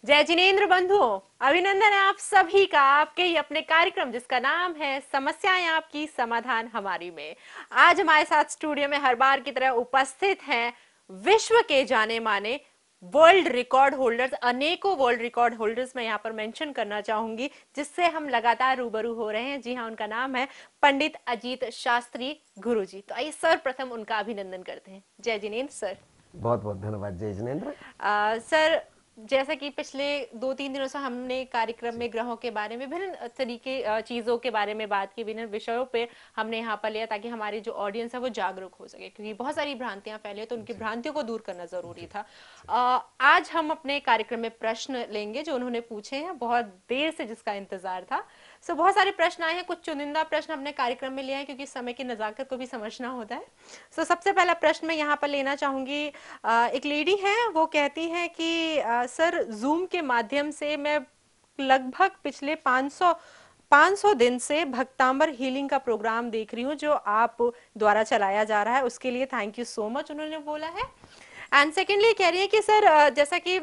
जय जिनेन्द्र बंधुओं, अभिनंदन है आप सभी का आपके ही अपने कार्यक्रम जिसका नाम है समस्याएं आपकी समाधान हमारी में। आज हमारे साथ स्टूडियो में हर बार की तरह उपस्थित हैं विश्व के जाने माने वर्ल्ड रिकॉर्ड होल्डर्स, अनेकों वर्ल्ड रिकॉर्ड होल्डर्स मैं यहाँ पर मेंशन करना चाहूंगी जिससे हम लगातार रूबरू हो रहे हैं। जी हाँ, उनका नाम है पंडित अजीत शास्त्री गुरुजी। तो आइए सर्वप्रथम उनका अभिनंदन करते हैं। जय जिनेन्द्र सर। बहुत बहुत धन्यवाद जय जिनेन्द्र। सर, जैसा कि पिछले 2-3 दिनों से हमने कार्यक्रम जी में ग्रहों के बारे में विभिन्न तरीके चीजों के बारे में बात की, विभिन्न विषयों पे हमने यहाँ पर लिया ताकि हमारी जो ऑडियंस है वो जागरूक हो सके, क्योंकि बहुत सारी भ्रांतियां फैली तो उनकी जी भ्रांतियों को दूर करना जरूरी जी था। जी। आज हम अपने कार्यक्रम में प्रश्न लेंगे जो उन्होंने पूछे हैं, बहुत देर से जिसका इंतजार था। सो बहुत सारे प्रश्न आए हैं, कुछ चुनिंदा प्रश्न हमने कार्यक्रम में लिए हैं क्योंकि समय की नजाकत को भी समझना होता है। सबसे पहला प्रश्न मैं यहाँ पर लेना चाहूंगी। एक लेडी है, वो कहती है कि सर, जूम के माध्यम से मैं लगभग पिछले 500 दिन से भक्तांबर हीलिंग का प्रोग्राम देख रही हूँ जो आप द्वारा चलाया जा रहा है, उसके लिए थैंक यू सो मच उन्होंने बोला है। एंड सेकेंडली कह रही है कि सर, जैसा कि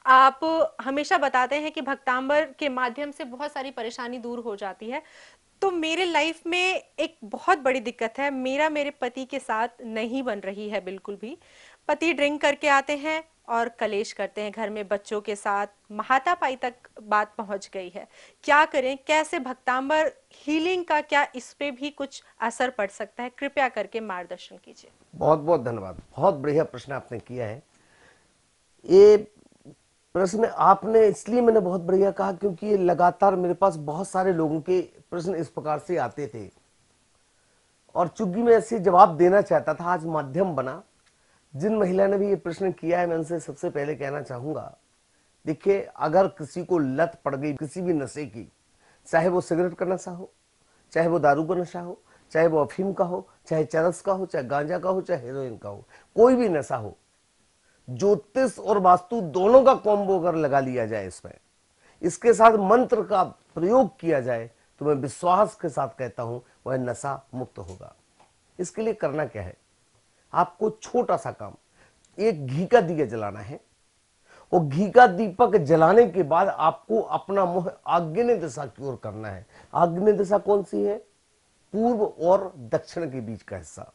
आप हमेशा बताते हैं कि भक्तांबर के माध्यम से बहुत सारी परेशानी दूर हो जाती है, तो मेरे लाइफ में एक बहुत बड़ी दिक्कत है, मेरा मेरे पति के साथ नहीं बन रही है बिल्कुल भी। पति ड्रिंक करके आते हैं और कलेश करते हैं घर में बच्चों के साथ, हाथापाई तक बात पहुंच गई है। क्या करें, कैसे भक्तांबर हीलिंग का क्या इस पे भी कुछ असर पड़ सकता है? कृपया करके मार्गदर्शन कीजिए। बहुत बहुत धन्यवाद, बहुत बढ़िया प्रश्न आपने किया है। ये प्रश्न आपने इसलिए मैंने बहुत बढ़िया कहा क्योंकि ये लगातार मेरे पास बहुत सारे लोगों के प्रश्न इस प्रकार से आते थे और चूंकि मैं ऐसे जवाब देना चाहता था, आज माध्यम बना। जिन महिला ने भी ये प्रश्न किया है मैं उनसे सबसे पहले कहना चाहूंगा, देखिए, अगर किसी को लत पड़ गई किसी भी नशे की, चाहे वो सिगरेट का नशा हो, चाहे वो दारू का नशा हो, चाहे वो अफीम का हो, चाहे चरस का हो, चाहे गांजा का हो, चाहे हेरोइन का हो, कोई भी नशा हो, ज्योतिष और वास्तु दोनों का कॉम्बो अगर लगा लिया जाए इसमें, इसके साथ मंत्र का प्रयोग किया जाए, तो मैं विश्वास के साथ कहता हूं वह नशा मुक्त होगा। इसके लिए करना क्या है, आपको छोटा सा काम, एक घी का दिया जलाना है और घी का दीपक जलाने के बाद आपको अपना मुंह आग्नेय दिशा की ओर करना है। आग्नेय दिशा कौन सी है? पूर्व और दक्षिण के बीच का हिस्सा,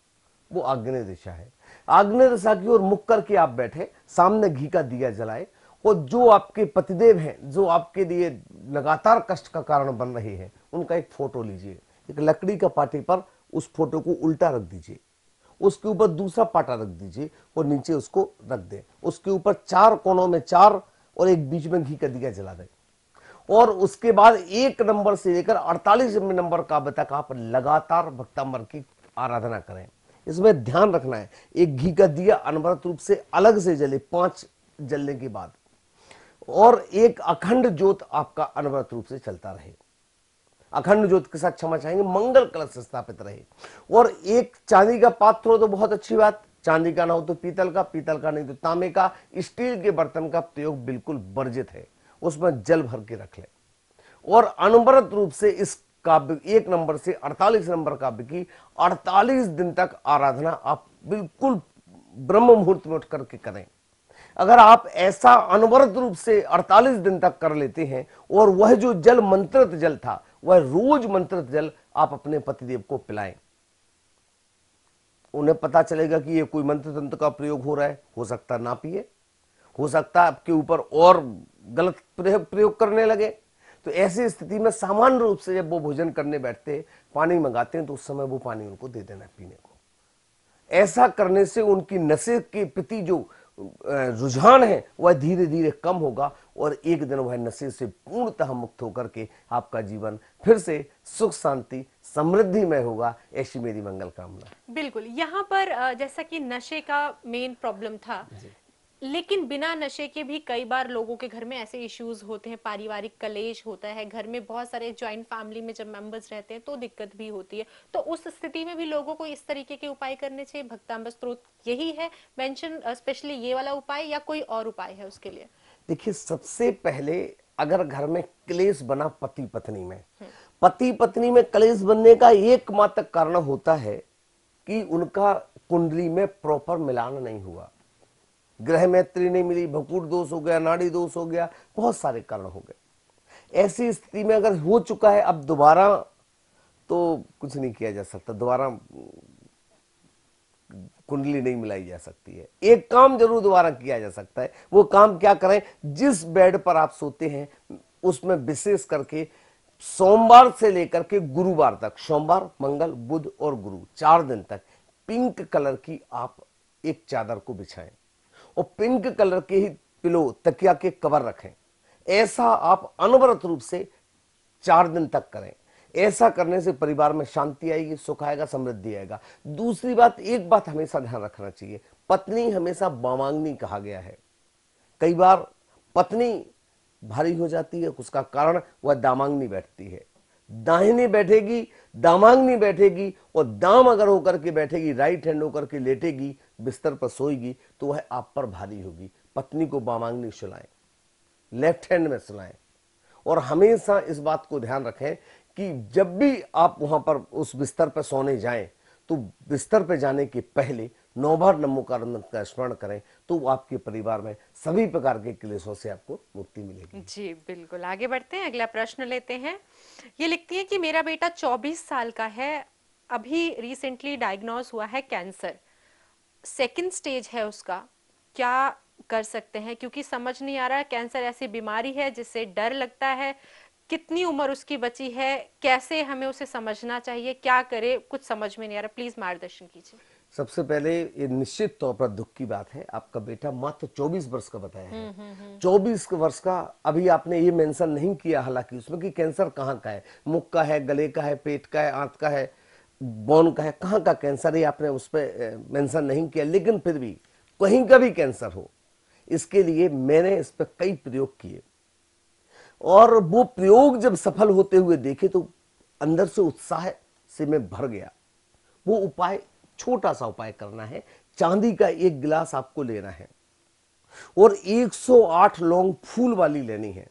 वो आग्नेय दिशा है। आग्नेय दिशा की ओर मुख करके आप बैठे, सामने घी का दिया जलाए और जो आपके पतिदेव हैं, जो आपके लिए लगातार कष्ट का कारण बन रहे हैं, उनका एक फोटो लीजिए, एक लकड़ी का पाटे पर उस फोटो को उल्टा रख दीजिए, उसके ऊपर दूसरा पाटा रख दीजिए और नीचे उसको रख दें। उसके ऊपर 4 कोनों में 4 और एक बीच में घी का दिया जला दें और उसके बाद 1 नंबर से लेकर 48 नंबर का तक आप लगातार भक्तांबर की आराधना करें। इसमें ध्यान रखना है, एक घी का दिया अनवरत रूप से अलग से जले 5 जलने के बाद, और एक अखंड ज्योत आपका अनवरत रूप से चलता रहे। अखंड ज्योत के साथ क्षमा चाहेंगे, मंगल कलश स्थापित रहे। और एक चांदी का पात्र हो तो बहुत अच्छी बात, चांदी का ना हो तो पीतल का, पीतल का नहीं तो तांबे का, स्टील के बर्तन का प्रयोग बिल्कुल वर्जित है, उसमें जल भर के रख ले। और अनवरत रूप से इस काव्य 1 नंबर से 48 नंबर काव्य की 48 दिन तक आराधना आप बिल्कुल ब्रह्म मुहूर्त में उठ करके करें। अगर आप ऐसा अनवरत रूप से 48 दिन तक कर लेते हैं और वह जो जल मंत्रित जल था, वह रोज मंत्रित जल आप अपने पतिदेव को पिलाएं, उन्हें पता चलेगा कि ये कोई मंत्र तंत्र का प्रयोग हो रहा है। हो सकता ना पिए, हो सकता है आपके ऊपर और गलत प्रयोग करने लगे। तो ऐसी स्थिति में सामान्य रूप से जब वो भोजन करने बैठते, पानी मंगाते हैं, तो उस समय वो पानी उनको दे देना पीने को। ऐसा करने से उनकी नशे के प्रति जो रुझान है वह धीरे धीरे कम होगा और एक दिन वह नशे से पूर्णतः मुक्त होकर के आपका जीवन फिर से सुख शांति समृद्धिमय होगा। ऐसी मेरी मंगल कामना। बिल्कुल, यहाँ पर जैसा कि नशे का मेन प्रॉब्लम था, लेकिन बिना नशे के भी कई बार लोगों के घर में ऐसे इश्यूज होते हैं, पारिवारिक कलेश होता है, घर में बहुत सारे जॉइंट फैमिली में जब मेंबर्स रहते हैं तो दिक्कत भी होती है। तो उस स्थिति में भी लोगों को इस तरीके के उपाय करने चाहिए? भक्तांबर स्त्रोत यही है मेंशन, स्पेशली ये वाला उपाय, या कोई और उपाय है उसके लिए? देखिए, सबसे पहले अगर घर में क्लेश बना पति पत्नी में, पति पत्नी में क्लेश बनने का एकमात्र कारण होता है कि उनका कुंडली में प्रॉपर मिलान नहीं हुआ। ग्रह मैत्री नहीं मिली, भकूट दोष हो गया, नाड़ी दोष हो गया, बहुत सारे कारण हो गए। ऐसी स्थिति में अगर हो चुका है, अब दोबारा तो कुछ नहीं किया जा सकता, दोबारा कुंडली नहीं मिलाई जा सकती है। एक काम जरूर दोबारा किया जा सकता है। वो काम क्या करें, जिस बेड पर आप सोते हैं उसमें विशेष करके सोमवार से लेकर के गुरुवार तक, सोमवार, मंगल, बुध और गुरु 4 दिन तक पिंक कलर की आप एक चादर को बिछाएं और पिंक कलर के ही पिलो, तकिया के कवर रखें। ऐसा आप अनवरत रूप से 4 दिन तक करें। ऐसा करने से परिवार में शांति आएगी, सुख आएगा, समृद्धि आएगा। दूसरी बात, एक बात हमेशा ध्यान रखना चाहिए, पत्नी हमेशा बामांगनी कहा गया है। कई बार पत्नी भारी हो जाती है, उसका कारण वह दामांगनी बैठती है। दाहिने बैठेगी, दामांगनी बैठेगी, और दाम अगर होकर के बैठेगी, राइट हैंड होकर के लेटेगी, बिस्तर पर सोएगी, तो वह आप पर भारी होगी। पत्नी को बामांगनी सुलाएं, लेफ्ट हैंड में सुलाएं। और हमेशा इस बात को ध्यान रखें कि जब भी आप वहां पर उस बिस्तर पर सोने जाएं, तो बिस्तर पर जाने के पहले 9 बार नमोकार मंत्र का स्मरण करें, तो आपके परिवार में सभी प्रकार के क्लेशों से आपको मुक्ति मिलेगी। जी बिल्कुल, आगे बढ़ते हैं, अगला प्रश्न लेते हैं। ये लिखती है कि मेरा बेटा 24 साल का है, अभी रिसेंटली डायग्नोज हुआ है कैंसर, सेकंड स्टेज है उसका, क्या कर सकते हैं? क्योंकि समझ नहीं आ रहा है, कैंसर ऐसी बीमारी है जिससे डर लगता है। कितनी उम्र उसकी बची है, कैसे हमें उसे समझना चाहिए, क्या करे, कुछ समझ में नहीं आ रहा, प्लीज मार्गदर्शन कीजिए। सबसे पहले ये निश्चित तौर पर दुख की बात है, आपका बेटा मात्र 24 वर्ष का बताया है। 24 वर्ष का, अभी आपने ये मेंशन नहीं किया हालांकि उसमें कि कैंसर कहाँ का है, मुख का है, गले का है, पेट का है, आंत का है, बोन का है, कहाँ का कैंसर है आपने उस पर मेंशन नहीं किया। लेकिन फिर भी कहीं का भी कैंसर हो, इसके लिए मैंने इस पर कई प्रयोग किए, और वो प्रयोग जब सफल होते हुए देखे तो अंदर से उत्साह से मैं भर गया। वो उपाय, छोटा सा उपाय करना है। चांदी का एक गिलास आपको लेना है और 108 लौंग फूल वाली लेनी है।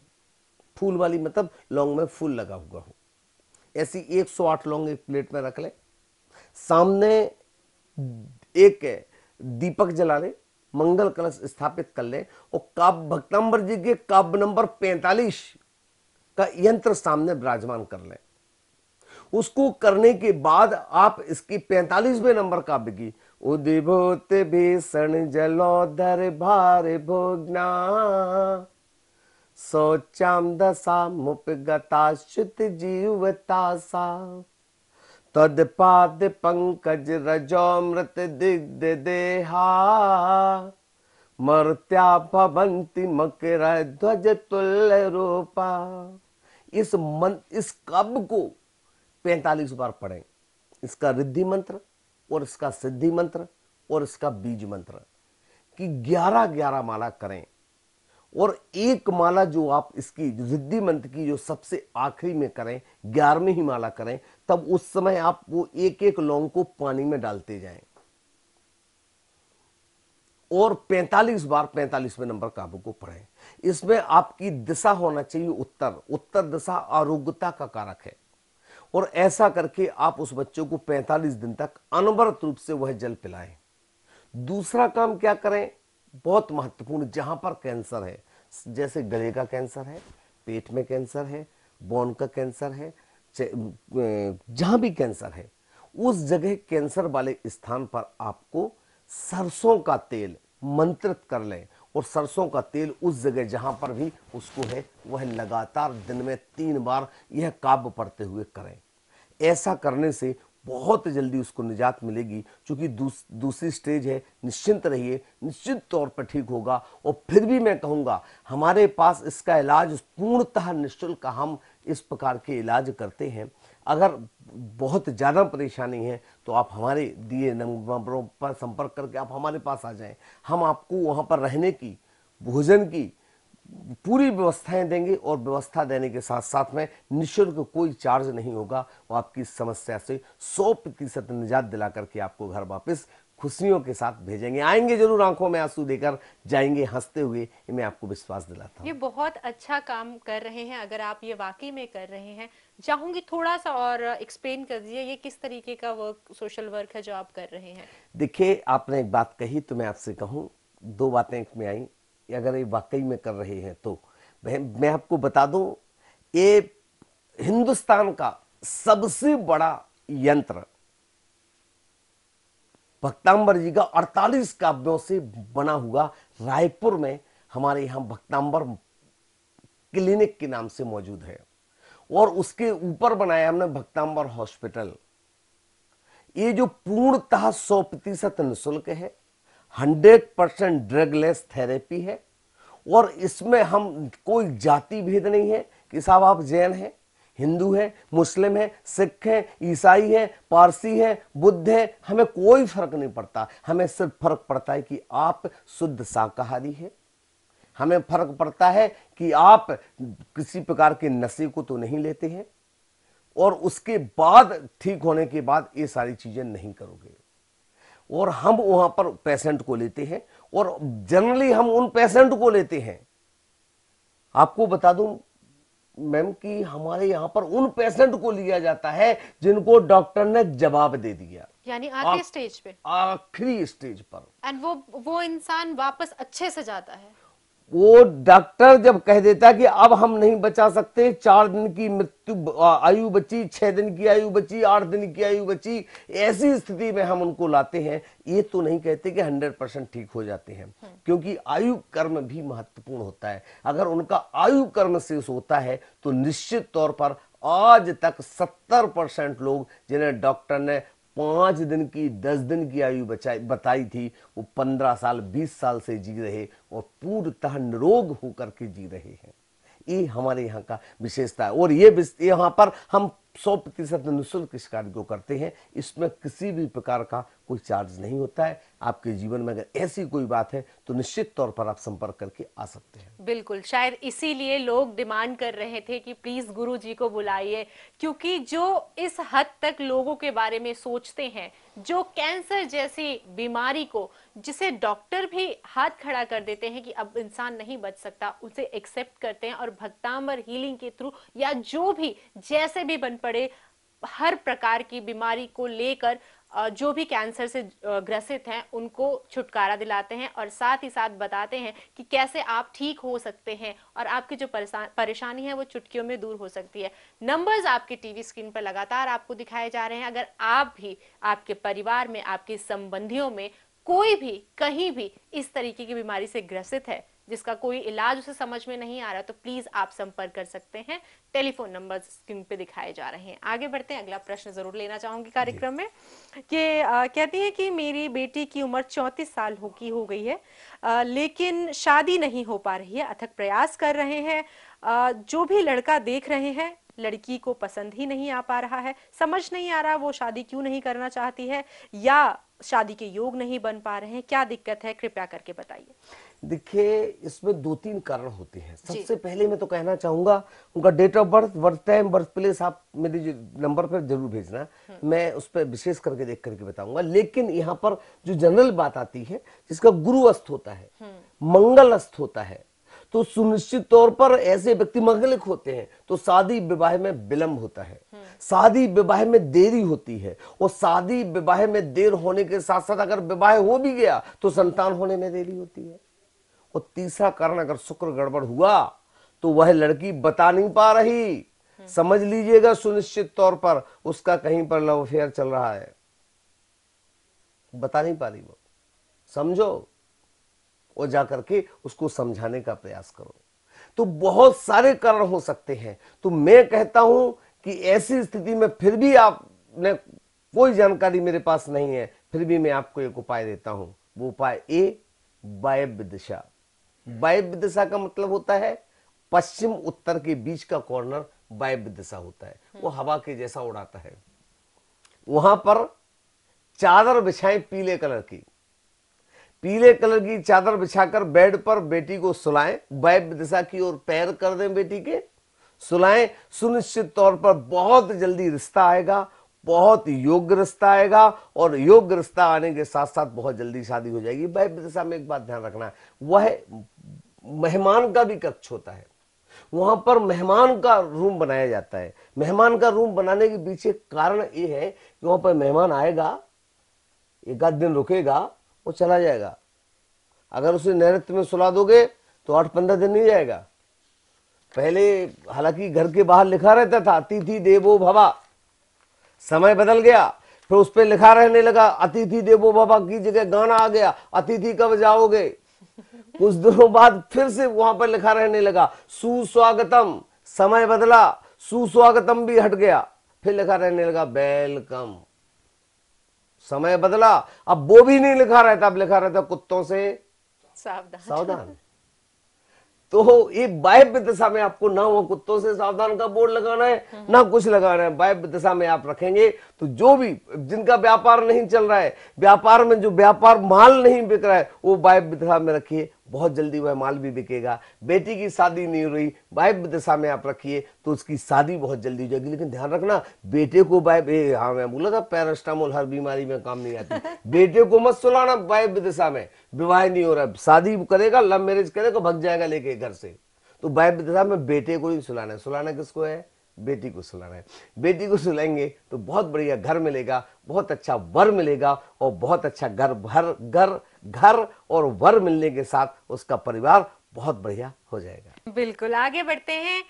फूल वाली मतलब लौंग में फूल लगा हुआ हो, ऐसी 108 लौंग एक प्लेट में रख ले। सामने एक दीपक जला ले, मंगल कलश स्थापित कर ले, और काव्य भक्तांबर जी के काव्य नंबर 45 का यंत्र सामने विराजमान कर ले। उसको करने के बाद आप इसकी 45वें नंबर काव्य की उदिभूत भीषण जलोधर भार भोगना शौचाम दशा मुपगता शुत जीवतासा तदपाद पंकज रजोमृत दिग्ध देहा मर्त्या भवंति मकर ध्वज तुल्य रूपा। इस काव्य को 45 बार पढ़ें। इसका रिद्धि मंत्र और इसका सिद्धि मंत्र और इसका बीज मंत्र की 11-11 माला करें। और एक माला जो आप इसकी रिद्धि मंत्र की जो सबसे आखिरी में करें, 11वीं ही माला करें, तब उस समय आप वो एक एक लौंग को पानी में डालते जाएं और 45 बार 45वें नंबर काव्य को पढ़ें। इसमें आपकी दिशा होना चाहिए उत्तर। उत्तर दिशा आरोग्यता का कारक है, और ऐसा करके आप उस बच्चों को 45 दिन तक अनवरत रूप से वह जल पिलाएं। दूसरा काम क्या करें, बहुत महत्वपूर्ण, जहां पर कैंसर है, जैसे गले का कैंसर है, पेट में कैंसर है, बोन का कैंसर है, जहां भी कैंसर है, उस जगह कैंसर वाले स्थान पर आपको सरसों का तेल मंत्रित कर लें, और सरसों का तेल उस जगह जहां पर भी उसको है वह लगातार दिन में 3 बार यह काव्य पढ़ते हुए करें। ऐसा करने से बहुत जल्दी उसको निजात मिलेगी। क्योंकि दूसरी स्टेज है, निश्चिंत रहिए, निश्चित तौर पर ठीक होगा। और फिर भी मैं कहूँगा, हमारे पास इसका इलाज पूर्णतः निःशुल्क, हम इस प्रकार के इलाज करते हैं। अगर बहुत ज़्यादा परेशानी है तो आप हमारे दिए नंबरों पर संपर्क करके आप हमारे पास आ जाएं। हम आपको वहाँ पर रहने की, भोजन की पूरी व्यवस्थाएं देंगे, और व्यवस्था देने के साथ साथ में निःशुल्क कोई चार्ज नहीं होगा। वो आपकी समस्या से 100% निजात दिला करके आपको घर वापस खुशियों के साथ भेजेंगे। आएंगे जरूर, आंखों में आंसू देकर जाएंगे हंसते हुए, ये मैं आपको विश्वास दिलाता ये हूँ। बहुत अच्छा काम कर रहे हैं, अगर आप ये वाकई में कर रहे हैं। चाहूंगी थोड़ा सा और एक्सप्लेन कर दीजिए, ये किस तरीके का वर्क, सोशल वर्क है जो आप कर रहे हैं? देखिए, आपने एक बात कही तो मैं आपसे कहूँ, दो बातें एक में आई, अगर ये वाकई में कर रहे हैं तो मैं आपको बता दूं, ये हिंदुस्तान का सबसे बड़ा यंत्र भक्तांबर जी का 48 काव्यों से बना हुआ रायपुर में हमारे यहां भक्तांबर क्लिनिक के नाम से मौजूद है, और उसके ऊपर बनाया हमने भक्तांबर हॉस्पिटल। ये जो पूर्णतः 100% निःशुल्क है, 100% ड्रगलेस थेरेपी है, और इसमें हम कोई जाति भेद नहीं है कि साहब आप जैन हैं, हिंदू है, मुस्लिम है, सिख है, ईसाई है, पारसी है, बुद्ध है, हमें कोई फर्क नहीं पड़ता। हमें सिर्फ फर्क पड़ता है कि आप शुद्ध शाकाहारी है, हमें फर्क पड़ता है कि आप किसी प्रकार के नशे को तो नहीं लेते हैं, और उसके बाद ठीक होने के बाद ये सारी चीजें नहीं करोगे। और हम वहां पर पेशेंट को लेते हैं, और जनरली हम उन पेशेंट को लेते हैं, आपको बता दूं मैम कि हमारे यहां पर उन पेशेंट को लिया जाता है जिनको डॉक्टर ने जवाब दे दिया, यानी आखिरी स्टेज पे, आखिरी स्टेज पर, एंड वो इंसान वापस अच्छे से जाता है। वो डॉक्टर जब कह देता है कि अब हम नहीं बचा सकते, 4 दिन की मृत्यु आयु बची, 6 दिन की आयु बची, 8 दिन की आयु बची, ऐसी स्थिति में हम उनको लाते हैं। ये तो नहीं कहते कि 100% ठीक हो जाते हैं, क्योंकि आयु कर्म भी महत्वपूर्ण होता है। अगर उनका आयु कर्म शेष होता है तो निश्चित तौर पर आज तक 70% लोग जिन्हें डॉक्टर ने 5 दिन की 10 दिन की आयु बताई थी, वो 15 साल 20 साल से जी रहे और पूर्णतः निरोग होकर के जी रहे हैं। ये हमारे यहाँ का विशेषता है, और ये यहाँ पर हम 100% निःशुल्क इस कार्य को करते हैं। इसमें किसी भी प्रकार का कोई चार्ज नहीं होता है। आपके जीवन में अगर ऐसी कोई बात है तो निश्चित तौर पर आप संपर्क करके आ सकते हैं। बिल्कुल, शायद इसीलिए लोग डिमांड कर रहे थे कि प्लीज गुरु जी को बुलाइए, क्योंकि जो इस हद तक लोगों के बारे में सोचते हैं, जो कैंसर जैसी बीमारी को, जिसे डॉक्टर भी हाथ खड़ा कर देते हैं कि अब इंसान नहीं बच सकता, उसे एक्सेप्ट करते हैं, और भक्तांबर हीलिंग के थ्रू या जो भी जैसे भी बन पड़े हर प्रकार की बीमारी को लेकर जो भी कैंसर से ग्रसित हैं उनको छुटकारा दिलाते हैं, और साथ ही साथ बताते हैं कि कैसे आप ठीक हो सकते हैं, और आपकी जो परेशानी है वो चुटकियों में दूर हो सकती है। नंबर्स आपके टीवी स्क्रीन पर लगातार आपको दिखाए जा रहे हैं। अगर आप भी, आपके परिवार में, आपके संबंधियों में कोई भी कहीं भी इस तरीके की बीमारी से ग्रसित है जिसका कोई इलाज उसे समझ में नहीं आ रहा, तो प्लीज आप संपर्क कर सकते हैं। टेलीफोन नंबर स्क्रीन पे दिखाए जा रहे हैं। आगे बढ़ते हैं, अगला प्रश्न जरूर लेना चाहूंगी कार्यक्रम में। कि कहती है कि मेरी बेटी की उम्र 34 साल हो गई है, लेकिन शादी नहीं हो पा रही है। अथक प्रयास कर रहे हैं, जो भी लड़का देख रहे हैं लड़की को पसंद ही नहीं आ पा रहा है। समझ नहीं आ रहा वो शादी क्यों नहीं करना चाहती है, या शादी के योग नहीं बन पा रहे हैं। क्या दिक्कत है, कृपया करके बताइए। देखिए, इसमें 2-3 कारण होते हैं। सबसे पहले मैं तो कहना चाहूंगा, उनका date of birth, birth time, birth place आप मेरे नंबर पर जरूर भेजना, मैं उस पर विशेष करके देख करके बताऊंगा। लेकिन यहाँ पर जो जनरल बात आती है, जिसका गुरु अस्त होता है, मंगल अस्त होता है, तो सुनिश्चित तौर पर ऐसे व्यक्ति मंगलिक होते हैं, तो शादी विवाह में विलंब होता है, शादी विवाह में देरी होती है, और शादी विवाह में देर होने के साथ साथ अगर विवाह हो भी गया तो संतान होने में देरी होती है। और तीसरा कारण, अगर शुक्र गड़बड़ हुआ तो वह लड़की बता नहीं पा रही, समझ लीजिएगा सुनिश्चित तौर पर उसका कहीं पर लव अफेयर चल रहा है, बता नहीं पा रही वो, समझो, और जाकर के उसको समझाने का प्रयास करो। तो बहुत सारे कारण हो सकते हैं। तो मैं कहता हूं कि ऐसी स्थिति में फिर भी आपने कोई जानकारी मेरे पास नहीं है, फिर भी मैं आपको एक उपाय देता हूं। वो उपाय वायव्य दिशा। वायव्य दिशा का मतलब होता है पश्चिम उत्तर के बीच का कॉर्नर वायव्य दिशा होता है, वो हवा के जैसा उड़ाता है। वहां पर चादर बिछाएं पीले कलर की, पीले कलर की चादर बिछाकर बेड पर बेटी को सुलाएं, वायव्य दिशा की ओर पैर कर दें बेटी के, सुलाएं। सुनिश्चित तौर पर बहुत जल्दी रिश्ता आएगा, बहुत योग्य रिश्ता आएगा, और योग्य रिश्ता आने के साथ साथ बहुत जल्दी शादी हो जाएगी। वायव्य दिशा में एक बात ध्यान रखना है, वह मेहमान का भी कक्ष होता है, वहां पर मेहमान का रूम बनाया जाता है। मेहमान का रूम बनाने के पीछे कारण यह है कि वहां पर मेहमान आएगा, एक आध दिन रुकेगा, वो चला जाएगा। अगर उसे नैऋत्य में सुला दोगे तो 8-15 दिन नहीं जाएगा। पहले हालांकि घर के बाहर लिखा रहता था अतिथि देवो भव, समय बदल गया, फिर उस पर लिखा रहने लगा अतिथि देवो भव की जगह गाना आ गया अतिथि कब जाओगे। कुछ दिनों बाद फिर से वहां पर लिखा रहने लगा सुस्वागतम, समय बदला, सुस्वागतम भी हट गया, फिर लिखा रहने लगा वेलकम। समय बदला, अब वो भी नहीं लिखा रहता, अब लिखा रहता कुत्तों से सावधान। सावधान। तो ये वायव्य दिशा में आपको ना वो कुत्तों से सावधान का बोर्ड लगाना है ना कुछ लगाना है। वायव्य दिशा में आप रखेंगे तो जो भी जिनका व्यापार नहीं चल रहा है, व्यापार में जो व्यापार माल नहीं बिक रहा है, वो वायव्य दिशा में रखिए, बहुत जल्दी वह माल भी बिकेगा। बेटी की शादी नहीं हो रही, वायव्य दिशा में आप रखिए तो उसकी शादी बहुत जल्दी हो जाएगी। लेकिन ध्यान रखना बेटे को वायव्य, हाँ मैं बोला था पैरास्टामोल हर बीमारी में काम नहीं आती, बेटे को मत सुलाना वायव्य दिशा में, विवाह नहीं हो रहा, शादी करेगा, लव मैरिज करेगा, भग जाएगा लेके घर से। तो वायव्य दिशा में बेटे को ही सुलाना है। सुलाना किसको है? बेटी को सुलाना है। बेटी को सुलाएंगे तो बहुत बढ़िया घर मिलेगा, बहुत अच्छा वर मिलेगा, और बहुत अच्छा घर और वर मिलने के साथ उसका परिवार बहुत बढ़िया हो जाएगा। बिल्कुल, आगे बढ़ते हैं,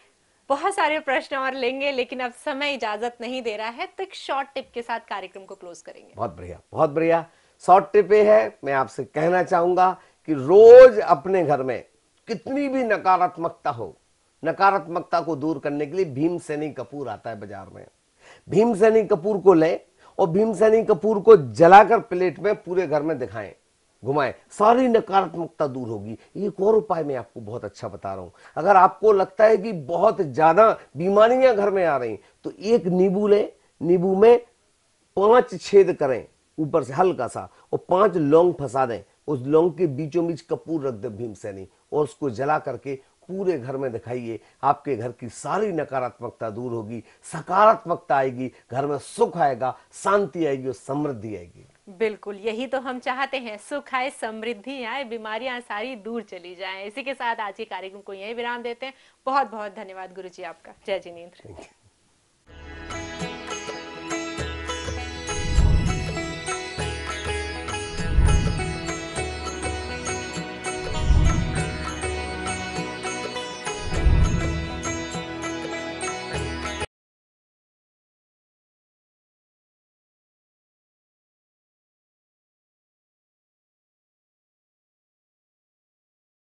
बहुत सारे प्रश्न और लेंगे लेकिन अब समय इजाजत नहीं दे रहा है, तो एक शॉर्ट टिप के साथ कार्यक्रम को क्लोज करेंगे। बहुत बढ़िया, बहुत बढ़िया। शॉर्ट टिप ये है, मैं आपसे कहना चाहूंगा कि रोज अपने घर में कितनी भी नकारात्मकता हो, नकारात्मकता को दूर करने के लिए भीमसेनी कपूर आता है बाजार में। भीमसेनी कपूर को लें और भीमसेनी कपूर को जलाकर प्लेट में पूरे घर में दिखाएं, घुमाएं, सारी नकारात्मकता दूर होगी। एक और उपाय मैं आपको बहुत अच्छा बता रहा हूं। अगर आपको लगता है कि बहुत ज्यादा बीमारियां घर में आ रही, तो एक नींबू लें, नींबू में 5 छेद करें ऊपर से हल्का सा, और 5 लौंग फंसा दें, उस लौंग के बीचों बीच कपूर रख दें भीमसेनी, और उसको जला करके पूरे घर में दिखाइए। आपके घर की सारी नकारात्मकता दूर होगी, सकारात्मकता आएगी, घर में सुख आएगा, शांति आएगी और समृद्धि आएगी। बिल्कुल, यही तो हम चाहते हैं, सुख आए, समृद्धि आए, बीमारियां सारी दूर चली जाएं। इसी के साथ आज के कार्यक्रम को यहीं विराम देते हैं। बहुत बहुत धन्यवाद गुरुजी आपका। जय जिनेंद्र।